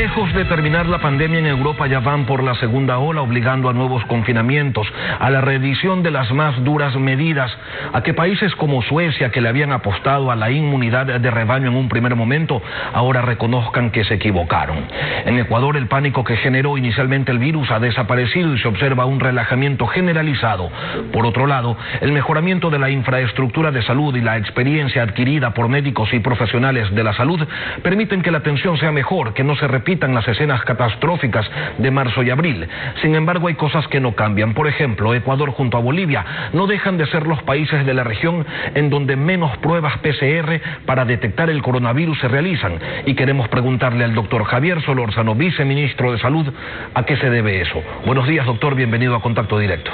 Lejos de terminar la pandemia en Europa, ya van por la segunda ola, obligando a nuevos confinamientos, a la reedición de las más duras medidas, a que países como Suecia, que le habían apostado a la inmunidad de rebaño en un primer momento, ahora reconozcan que se equivocaron. En Ecuador, el pánico que generó inicialmente el virus ha desaparecido y se observa un relajamiento generalizado. Por otro lado, el mejoramiento de la infraestructura de salud y la experiencia adquirida por médicos y profesionales de la salud permiten que la atención sea mejor, que no se repitan las escenas catastróficas de marzo y abril. Sin embargo, hay cosas que no cambian. Por ejemplo, Ecuador junto a Bolivia no dejan de ser los países de la región en donde menos pruebas PCR para detectar el coronavirus se realizan. Y queremos preguntarle al doctor Javier Solórzano, viceministro de Salud, a qué se debe eso. Buenos días, doctor, bienvenido a Contacto Directo.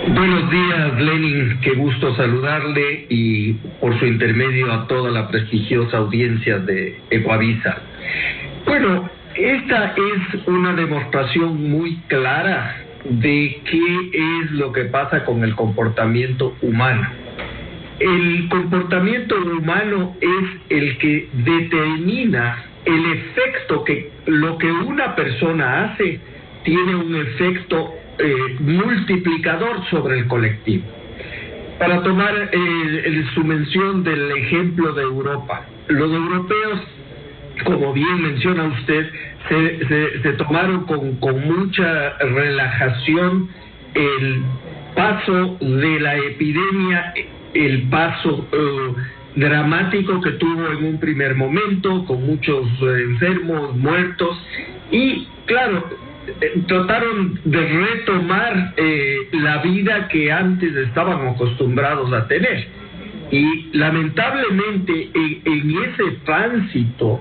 Buenos días, Lenin, qué gusto saludarle y por su intermedio a toda la prestigiosa audiencia de Ecuavisa. Bueno, esta es una demostración muy clara de qué es lo que pasa con el comportamiento humano. El comportamiento humano es el que determina el efecto que lo que una persona hace tiene un efecto multiplicador sobre el colectivo. Para tomar su mención del ejemplo de Europa, los europeos, como bien menciona usted, se tomaron con mucha relajación el paso de la epidemia, el paso dramático que tuvo en un primer momento, con muchos enfermos, muertos, y claro, trataron de retomar la vida que antes estaban acostumbrados a tener. Y lamentablemente en ese tránsito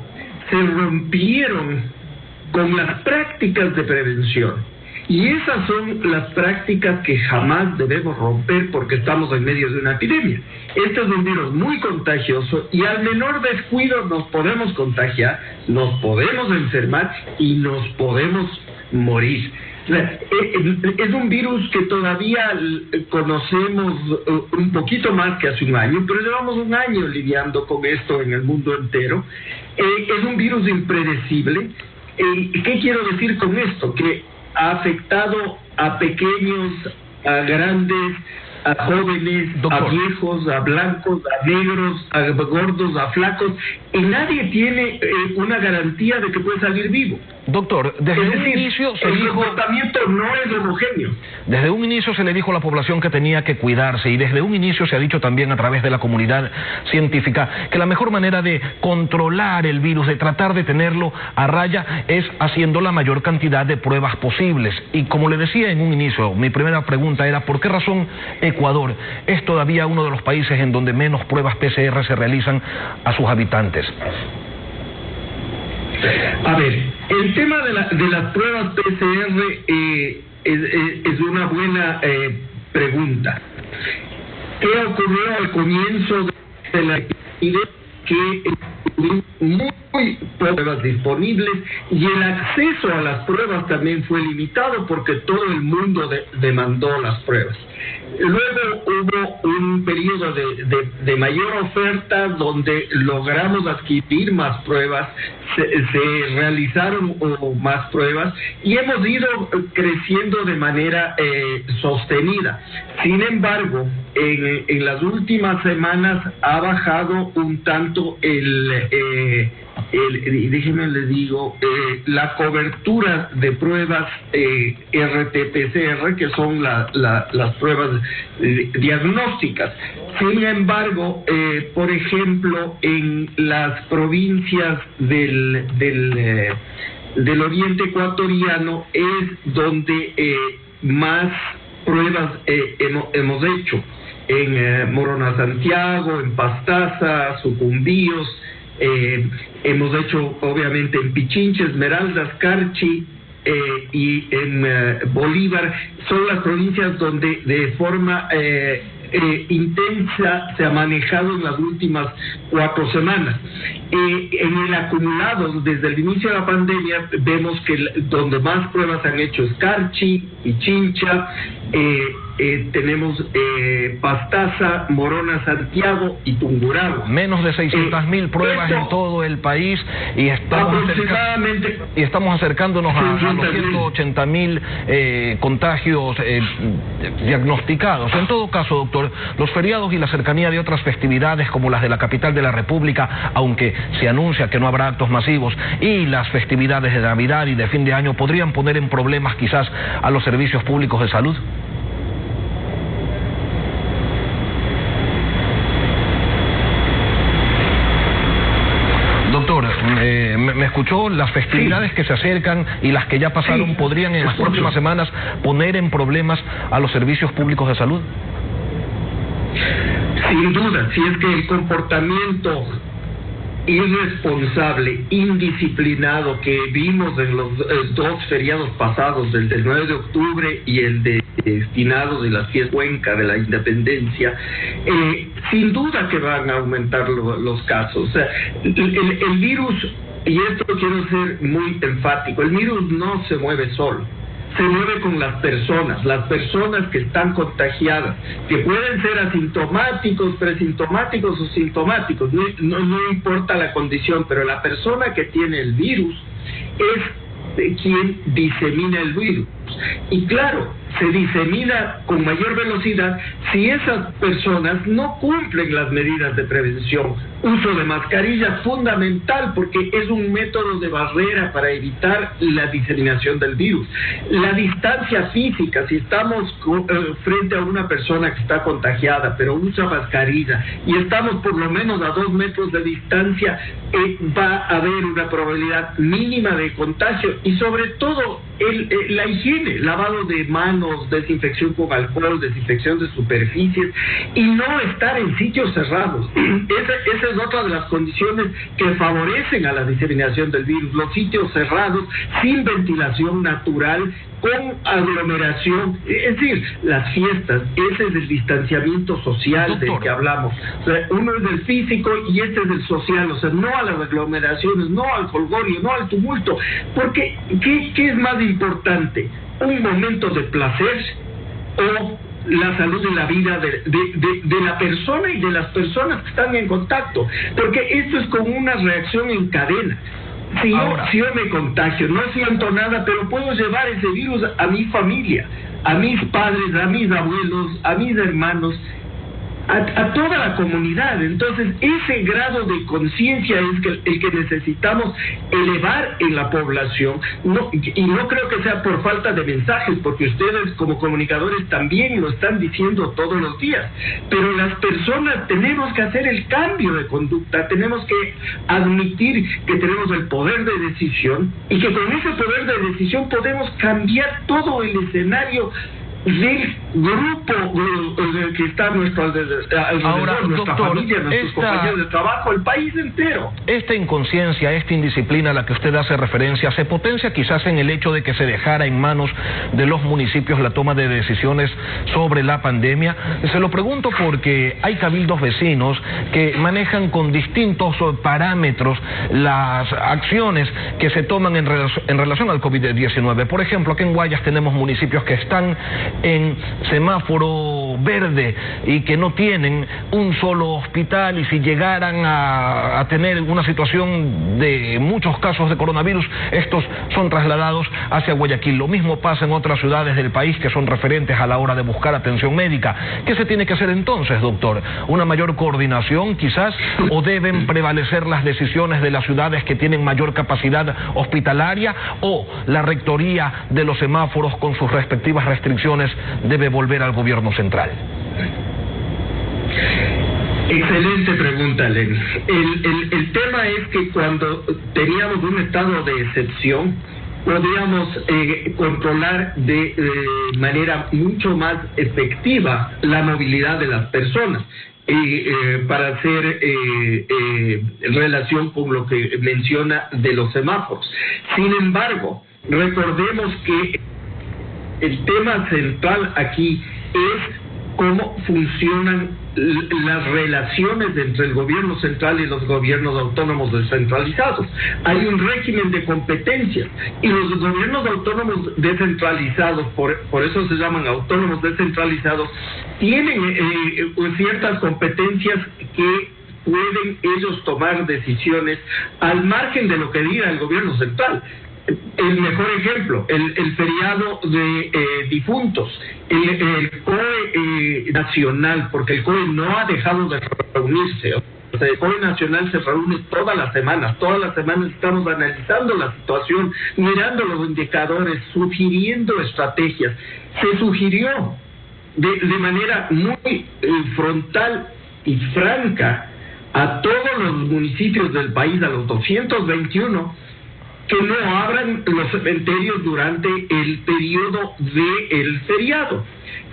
se rompieron con las prácticas de prevención. Y esas son las prácticas que jamás debemos romper porque estamos en medio de una epidemia. Este es un virus muy contagioso y al menor descuido nos podemos contagiar, nos podemos enfermar y nos podemos morir. Es un virus que todavía conocemos un poquito más que hace un año, pero llevamos un año lidiando con esto en el mundo entero. Es un virus impredecible. ¿Qué quiero decir con esto? Que ha afectado a pequeños, a grandes, a jóvenes, doctor, a viejos, a blancos, a negros, a gordos, a flacos, y nadie tiene una garantía de que puede salir vivo. Doctor, desde un inicio se dijo... El comportamiento no es homogéneo. Desde un inicio se le dijo a la población que tenía que cuidarse y desde un inicio se ha dicho también a través de la comunidad científica que la mejor manera de controlar el virus, de tratar de tenerlo a raya, es haciendo la mayor cantidad de pruebas posibles. Y como le decía en un inicio, mi primera pregunta era ¿por qué razón Ecuador es todavía uno de los países en donde menos pruebas PCR se realizan a sus habitantes? A ver, el tema de las pruebas PCR es una buena pregunta. ¿Qué ocurrió al comienzo de la epidemia? Que muy pocas pruebas disponibles y el acceso a las pruebas también fue limitado porque todo el mundo demandó las pruebas. Luego hubo un periodo de mayor oferta donde logramos adquirir más pruebas, se realizaron más pruebas y hemos ido creciendo de manera sostenida. Sin embargo, en las últimas semanas ha bajado un tanto déjenme les digo, la cobertura de pruebas RT-PCR, que son las pruebas diagnósticas. Sin embargo, por ejemplo, en las provincias del oriente ecuatoriano es donde más pruebas hemos hecho. En Morona Santiago, en Pastaza, Sucumbíos, hemos hecho obviamente en Pichincha, Esmeraldas, Carchi y en Bolívar. Son las provincias donde de forma intensa se ha manejado en las últimas 4 semanas. En el acumulado, desde el inicio de la pandemia, vemos que donde más pruebas han hecho es Carchi, Pichincha, tenemos Pastaza, Morona, Santiago y Tungurahua. Menos de 600.000 pruebas en todo el país y estamos acercándonos a los 180.000 contagios diagnosticados. En todo caso, doctor, los feriados y la cercanía de otras festividades como las de la capital de la República, aunque se anuncia que no habrá actos masivos, y las festividades de Navidad y de fin de año podrían poner en problemas quizás a los servicios públicos de salud. Doctor, ¿me escuchó? Las festividades que se acercan y las que ya pasaron podrían en las próximas semanas poner en problemas a los servicios públicos de salud. Sin duda, si es que el comportamiento irresponsable, indisciplinado que vimos en los dos feriados pasados, el del 9 de octubre y el destinado de la fiesta Cuenca de la Independencia, sin duda que van a aumentar los casos. O sea, el virus, y esto quiero ser muy enfático, el virus no se mueve solo. Se mueve con las personas que están contagiadas, que pueden ser asintomáticos, presintomáticos o sintomáticos, no importa la condición, pero la persona que tiene el virus es quien disemina el virus. Y claro, se disemina con mayor velocidad si esas personas no cumplen las medidas de prevención. Uso de mascarilla fundamental porque es un método de barrera para evitar la diseminación del virus. La distancia física, si estamos frente a una persona que está contagiada pero usa mascarilla y estamos por lo menos a 2 metros de distancia, va a haber una probabilidad mínima de contagio y sobre todo la higiene, lavado de manos, desinfección con alcohol, desinfección de superficies y no estar en sitios cerrados. Esa es otra de las condiciones que favorecen a la diseminación del virus, los sitios cerrados, sin ventilación natural, con aglomeración, es decir, las fiestas, ese es el distanciamiento social del que hablamos. O sea, uno es el físico y este es el social, o sea, no a las aglomeraciones, no al jolgorio, no al tumulto, porque ¿qué es más importante? ¿Un momento de placer o la salud y la vida de la persona y de las personas que están en contacto? Porque esto es como una reacción en cadena. Si yo me contagio, no siento nada, pero puedo llevar ese virus a mi familia, a mis padres, a mis abuelos, a mis hermanos, a toda la comunidad. Entonces, ese grado de conciencia es el que necesitamos elevar en la población, y no creo que sea por falta de mensajes, porque ustedes como comunicadores también lo están diciendo todos los días, pero las personas tenemos que hacer el cambio de conducta, tenemos que admitir que tenemos el poder de decisión y que con ese poder de decisión podemos cambiar todo el escenario del grupo que está a nuestro alrededor, nuestra familia, nuestros compañeros de trabajo, el país entero. Esta inconsciencia, esta indisciplina a la que usted hace referencia, se potencia quizás en el hecho de que se dejara en manos de los municipios la toma de decisiones sobre la pandemia. Se lo pregunto porque hay cabildos vecinos que manejan con distintos parámetros las acciones que se toman en relación al COVID-19. Por ejemplo, aquí en Guayas tenemos municipios que están en semáforo verde y que no tienen un solo hospital, y si llegaran a tener una situación de muchos casos de coronavirus, estos son trasladados hacia Guayaquil. Lo mismo pasa en otras ciudades del país que son referentes a la hora de buscar atención médica. ¿Qué se tiene que hacer entonces, doctor? ¿Una mayor coordinación quizás, o deben prevalecer las decisiones de las ciudades que tienen mayor capacidad hospitalaria, o la rectoría de los semáforos con sus respectivas restricciones debe volver al gobierno central? Excelente pregunta, Len. El tema es que cuando teníamos un estado de excepción, podíamos controlar de manera mucho más efectiva la movilidad de las personas. Para hacer relación con lo que menciona de los semáforos. Sin embargo, recordemos que el tema central aquí es cómo funcionan las relaciones entre el gobierno central y los gobiernos autónomos descentralizados. Hay un régimen de competencias y los gobiernos autónomos descentralizados, por eso se llaman autónomos descentralizados, tienen ciertas competencias que pueden ellos tomar decisiones al margen de lo que diga el gobierno central. El mejor ejemplo, el feriado de difuntos, el COE nacional, porque el COE no ha dejado de reunirse. O sea, el COE nacional se reúne todas las semanas estamos analizando la situación, mirando los indicadores, sugiriendo estrategias. Se sugirió de manera muy frontal y franca a todos los municipios del país, a los 221, que no abran los cementerios durante el periodo del feriado.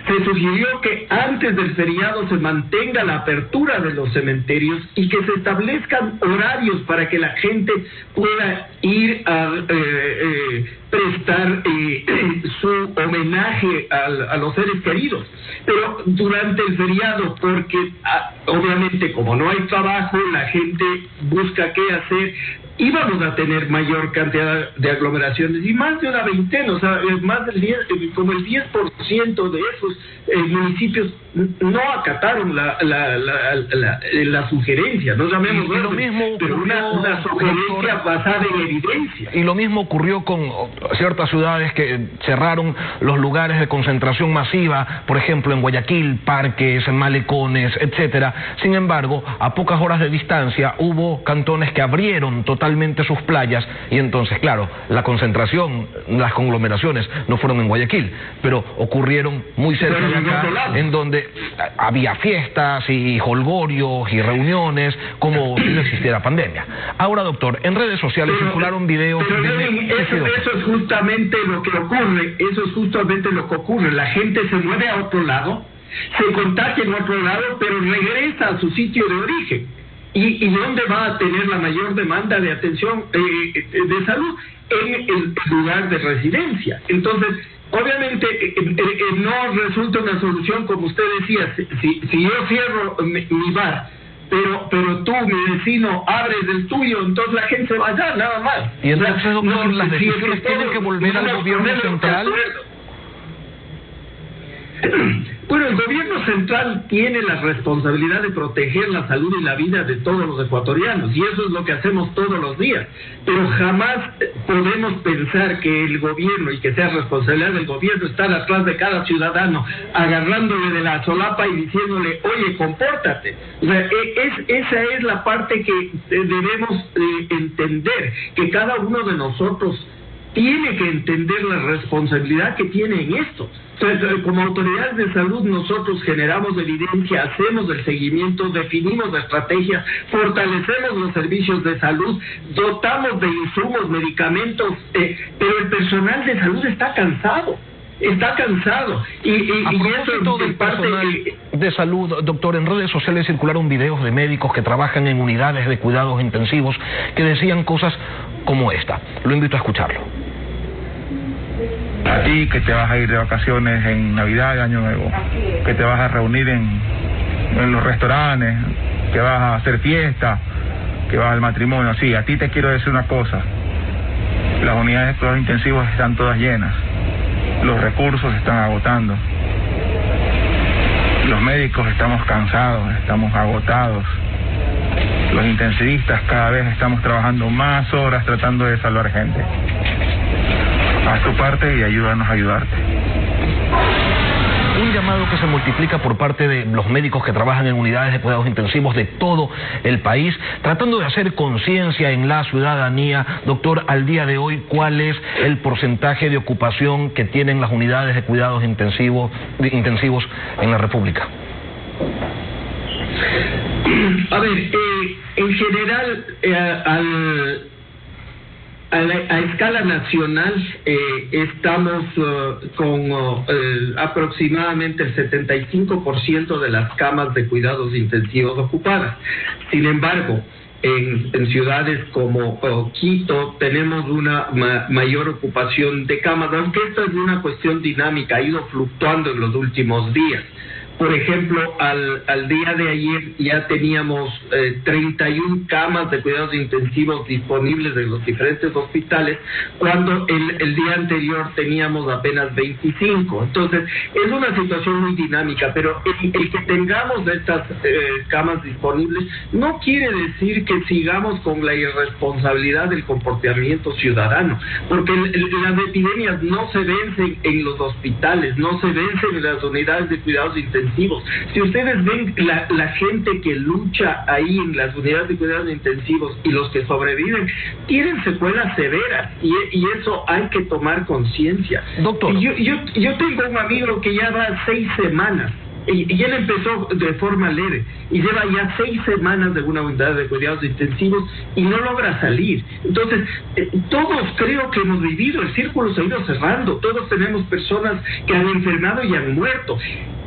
Se sugirió que antes del feriado se mantenga la apertura de los cementerios y que se establezcan horarios para que la gente pueda ir a prestar su homenaje a los seres queridos. Pero durante el feriado, porque obviamente como no hay trabajo, la gente busca qué hacer, íbamos a tener mayor cantidad de aglomeraciones y más de una veintena, o sea, más del 10, como el 10% de esos municipios no acataron la sugerencia, no llamemos lo mismo pero una sugerencia basada en evidencia. Y lo mismo ocurrió con ciertas ciudades que cerraron los lugares de concentración masiva, por ejemplo en Guayaquil, parques, malecones, etcétera. Sin embargo, a pocas horas de distancia hubo cantones que abrieron totalmente sus playas y entonces, claro, la concentración, las conglomeraciones no fueron en Guayaquil, pero ocurrieron muy cerca de acá, en donde había fiestas y jolgorios y reuniones como si no existiera pandemia. Ahora, doctor, en redes sociales circularon videos eso es justamente lo que ocurre, la gente se mueve a otro lado, se contagia en otro lado, pero regresa a su sitio de origen. ¿Y dónde va a tener la mayor demanda de atención de salud? En el lugar de residencia. Entonces, obviamente no resulta una solución, como usted decía, si yo cierro mi bar, pero tú, mi vecino, abres el tuyo, entonces la gente se va allá, nada más. Y entonces, doctor, las decisiones tienen que volver al gobierno central. Bueno, el gobierno central tiene la responsabilidad de proteger la salud y la vida de todos los ecuatorianos, y eso es lo que hacemos todos los días, pero jamás podemos pensar que el gobierno, y que sea responsabilidad del gobierno, estar atrás de cada ciudadano, agarrándole de la solapa y diciéndole, oye, compórtate. O sea, esa es la parte que debemos entender, que cada uno de nosotros tiene que entender la responsabilidad que tiene en esto. Entonces, como autoridades de salud, nosotros generamos evidencia, hacemos el seguimiento, definimos la estrategia, fortalecemos los servicios de salud, dotamos de insumos, medicamentos, pero el personal de salud está cansado. Y a propósito del personal de salud, doctor, en redes sociales circularon videos de médicos que trabajan en unidades de cuidados intensivos que decían cosas como esta. Lo invito a escucharlo. A ti que te vas a ir de vacaciones en Navidad y Año Nuevo, que te vas a reunir en los restaurantes, que vas a hacer fiesta, que vas al matrimonio, sí, a ti te quiero decir una cosa: las unidades de cuidados intensivos están todas llenas, los recursos se están agotando, los médicos estamos cansados, estamos agotados, los intensivistas cada vez estamos trabajando más horas tratando de salvar gente. Haz tu parte y ayúdanos a ayudarte. Un llamado que se multiplica por parte de los médicos que trabajan en unidades de cuidados intensivos de todo el país, tratando de hacer conciencia en la ciudadanía. Doctor, al día de hoy, ¿cuál es el porcentaje de ocupación que tienen las unidades de cuidados intensivos en la República? A ver, en general, a escala nacional estamos con aproximadamente el 75% de las camas de cuidados intensivos ocupadas. Sin embargo, en ciudades como Quito tenemos una mayor ocupación de camas, aunque esta es una cuestión dinámica, ha ido fluctuando en los últimos días. Por ejemplo, al día de ayer ya teníamos 31 camas de cuidados intensivos disponibles en los diferentes hospitales, cuando el día anterior teníamos apenas 25. Entonces, es una situación muy dinámica, pero el que tengamos estas camas disponibles no quiere decir que sigamos con la irresponsabilidad del comportamiento ciudadano, porque las epidemias no se vencen en los hospitales, no se vencen en las unidades de cuidados intensivos. Si ustedes ven la gente que lucha ahí en las unidades de cuidados intensivos y los que sobreviven, tienen secuelas severas, y eso hay que tomar conciencia. Doctor, yo tengo un amigo que ya va 6 semanas y él empezó de forma leve y lleva ya 6 semanas de una unidad de cuidados intensivos y no logra salir. Entonces, todos creo que hemos vivido, el círculo se ha ido cerrando, todos tenemos personas que han enfermado y han muerto.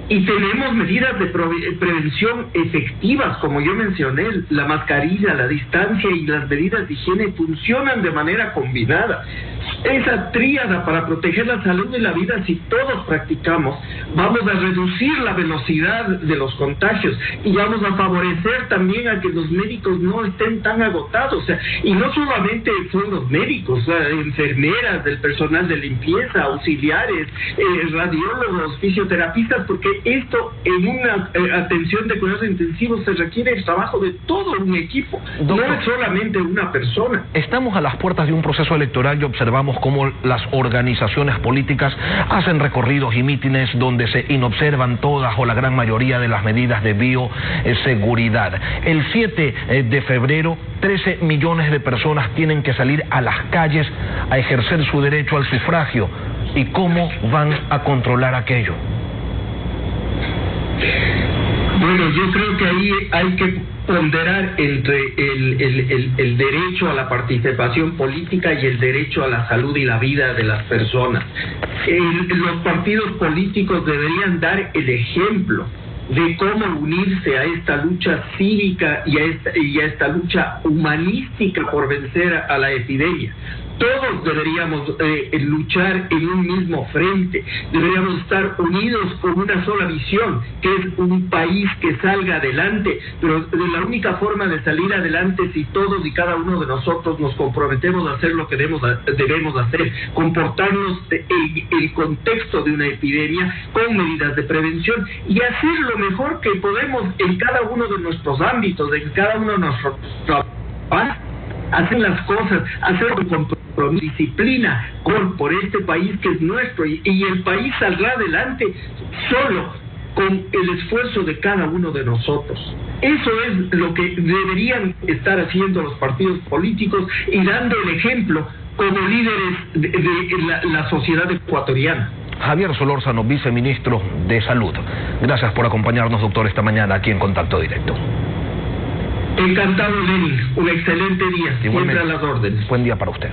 Y tenemos medidas de prevención efectivas, como yo mencioné, la mascarilla, la distancia y las medidas de higiene funcionan de manera combinada. Esa tríada para proteger la salud y la vida, si todos practicamos, vamos a reducir la velocidad de los contagios y vamos a favorecer también a que los médicos no estén tan agotados. O sea, y no solamente son los médicos, enfermeras, del personal de limpieza, auxiliares, radiólogos, fisioterapistas, porque esto en una atención de cuidados intensivos se requiere el trabajo de todo un equipo. Doctor, no es solamente una persona. Estamos a las puertas de un proceso electoral y observamos cómo las organizaciones políticas hacen recorridos y mítines donde se inobservan todas o la gran mayoría de las medidas de bioseguridad. El 7 de febrero, 13 millones de personas tienen que salir a las calles a ejercer su derecho al sufragio. ¿Y cómo van a controlar aquello? Bueno, yo creo que ahí hay que ponderar entre el derecho a la participación política y el derecho a la salud y la vida de las personas. Los partidos políticos deberían dar el ejemplo de cómo unirse a esta lucha cívica y a esta lucha humanística por vencer a la epidemia. Todos deberíamos luchar en un mismo frente, deberíamos estar unidos con una sola visión, que es un país que salga adelante, pero la única forma de salir adelante es si todos y cada uno de nosotros nos comprometemos a hacer lo que debemos hacer, comportarnos en el contexto de una epidemia con medidas de prevención y hacer lo mejor que podemos en cada uno de nuestros ámbitos, en cada uno de nuestros trabajos, hacer las cosas, hacer con disciplina por este país que es nuestro, y el país saldrá adelante solo con el esfuerzo de cada uno de nosotros. Eso es lo que deberían estar haciendo los partidos políticos y dando el ejemplo como líderes de la sociedad ecuatoriana. Javier Solórzano, viceministro de Salud. Gracias por acompañarnos, doctor, esta mañana aquí en Contacto Directo. Encantado, Lenin. Un excelente día. Igualmente. Siempre a las órdenes. Buen día para usted.